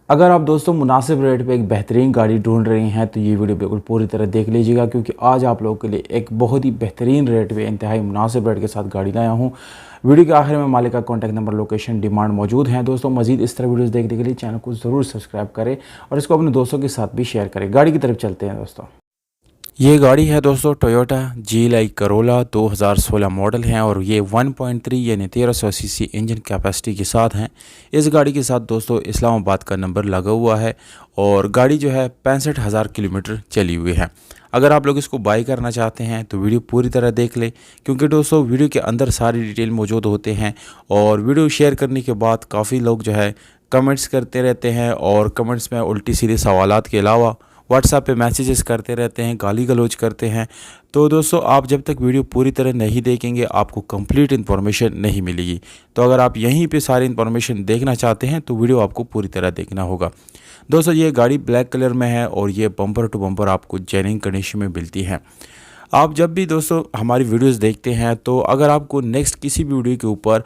अगर आप दोस्तों मुनासिब रेट पे एक बेहतरीन गाड़ी ढूंढ रहे हैं तो ये वीडियो बिल्कुल पूरी तरह देख लीजिएगा, क्योंकि आज आप लोगों के लिए एक बहुत ही बेहतरीन रेट पे इंतहाई मुनासिब रेट के साथ गाड़ी लाया हूँ। वीडियो के आखिर में मालिक का कॉन्टैक्ट नंबर, लोकेशन, डिमांड मौजूद हैं। दोस्तों मजीद इस तरह वीडियोस देखने के लिए चैनल को ज़रूर सब्सक्राइब करें और इसको अपने दोस्तों के साथ भी शेयर करें। गाड़ी की तरफ चलते हैं दोस्तों। ये गाड़ी है दोस्तों टोयोटा GLI करोला 2016 मॉडल है और ये 1.3 यानी 1300 सीसी इंजन कैपेसिटी के साथ हैं। इस गाड़ी के साथ दोस्तों इस्लामाबाद का नंबर लगा हुआ है और गाड़ी जो है 65,000 किलोमीटर चली हुई है। अगर आप लोग इसको बाई करना चाहते हैं तो वीडियो पूरी तरह देख लें, क्योंकि दोस्तों वीडियो के अंदर सारी डिटेल मौजूद होते हैं। और वीडियो शेयर करने के बाद काफ़ी लोग जो है कमेंट्स करते रहते हैं और कमेंट्स में उल्टी सीधे सवालात के अलावा व्हाट्सएप पे मैसेजेस करते रहते हैं, गाली गलौज करते हैं। तो दोस्तों आप जब तक वीडियो पूरी तरह नहीं देखेंगे आपको कंप्लीट इन्फॉर्मेशन नहीं मिलेगी। तो अगर आप यहीं पे सारी इन्फॉर्मेशन देखना चाहते हैं तो वीडियो आपको पूरी तरह देखना होगा। दोस्तों ये गाड़ी ब्लैक कलर में है और ये बम्पर टू बम्पर आपको जेन्युइन कंडीशन में मिलती है। आप जब भी दोस्तों हमारी वीडियोस देखते हैं तो अगर आपको नेक्स्ट किसी भी वीडियो के ऊपर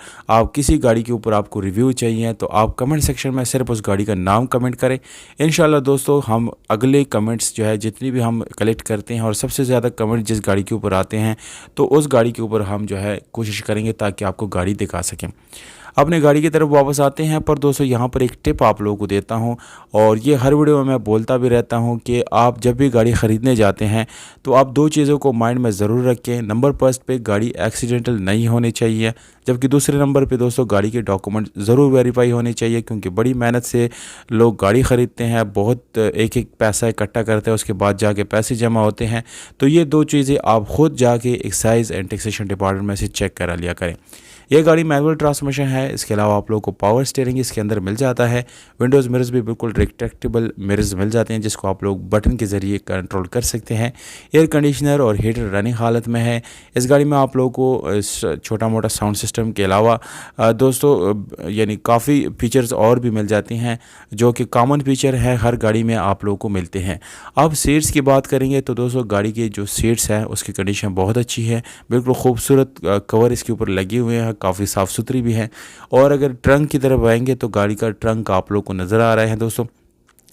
किसी गाड़ी के ऊपर आपको रिव्यू चाहिए तो आप कमेंट सेक्शन में सिर्फ उस गाड़ी का नाम कमेंट करें। इंशाल्लाह दोस्तों हम अगले कमेंट्स जो है जितनी भी हम कलेक्ट करते हैं और सबसे ज़्यादा कमेंट जिस गाड़ी के ऊपर आते हैं तो उस गाड़ी के ऊपर हम जो है कोशिश करेंगे ताकि आपको गाड़ी दिखा सकें। अपने गाड़ी की तरफ वापस आते हैं। पर दोस्तों यहाँ पर एक टिप आप लोगों को देता हूँ और ये हर वीडियो में मैं बोलता भी रहता हूँ कि आप जब भी गाड़ी ख़रीदने जाते हैं तो आप दो चीज़ों को माइंड में ज़रूर रखें। नंबर फर्स्ट पे गाड़ी एक्सीडेंटल नहीं होनी चाहिए, जबकि दूसरे नंबर पे दोस्तों गाड़ी के डॉक्यूमेंट ज़रूर वेरीफाई होने चाहिए, क्योंकि बड़ी मेहनत से लोग गाड़ी ख़रीदते हैं, बहुत एक एक पैसा इकट्ठा करते हैं, उसके बाद जाके पैसे जमा होते हैं। तो ये दो चीज़ें आप ख़ुद जाके एक्साइज एंड टैक्सेशन डिपार्टमेंट में से चेक करा लिया करें। ये गाड़ी मैनुअल ट्रांसमिशन है। इसके अलावा आप लोगों को पावर स्टीयरिंग इसके अंदर मिल जाता है। विंडोज़ मिरर्स भी बिल्कुल रिट्रैक्टेबल मिरर्स मिल जाते हैं जिसको आप लोग बटन के ज़रिए कंट्रोल कर सकते हैं। एयर कंडीशनर और हीटर रनिंग हालत में है। इस गाड़ी में आप लोगों को छोटा मोटा साउंड सिस्टम के अलावा दोस्तों यानी काफ़ी फीचर्स और भी मिल जाती हैं जो कि कॉमन फीचर है, हर गाड़ी में आप लोगों को मिलते हैं। अब सीट्स की बात करेंगे तो दोस्तों गाड़ी की जो सीट्स हैं उसकी कंडीशन बहुत अच्छी है। बिल्कुल खूबसूरत कवर इसके ऊपर लगे हुए हैं, काफ़ी साफ़ सुथरी भी है। और अगर ट्रंक की तरफ आएंगे तो गाड़ी का ट्रंक आप लोग को नज़र आ रहा है। दोस्तों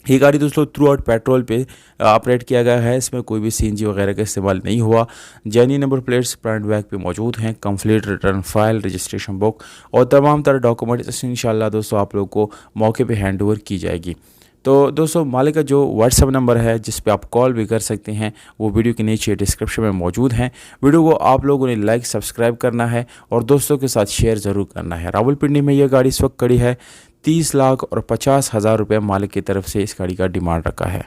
ये गाड़ी दोस्तों थ्रू आउट पेट्रोल पे ऑपरेट किया गया है। इसमें कोई भी CNG वगैरह का इस्तेमाल नहीं हुआ। Genuine number plates front back पे मौजूद हैं। Complete return file, registration book और तमाम तरह डॉक्यूमेंट्स इंशाल्लाह दोस्तों आप लोग को मौके पे हैंड ओवर की जाएगी। तो दोस्तों मालिक का जो व्हाट्सएप नंबर है जिस पे आप कॉल भी कर सकते हैं वो वीडियो के नीचे डिस्क्रिप्शन में मौजूद है। वीडियो को आप लोगों ने लाइक सब्सक्राइब करना है और दोस्तों के साथ शेयर ज़रूर करना है। रावलपिंडी में ये गाड़ी इस वक्त खड़ी है। 30,50,000 रुपये मालिक की तरफ से इस गाड़ी का डिमांड रखा है।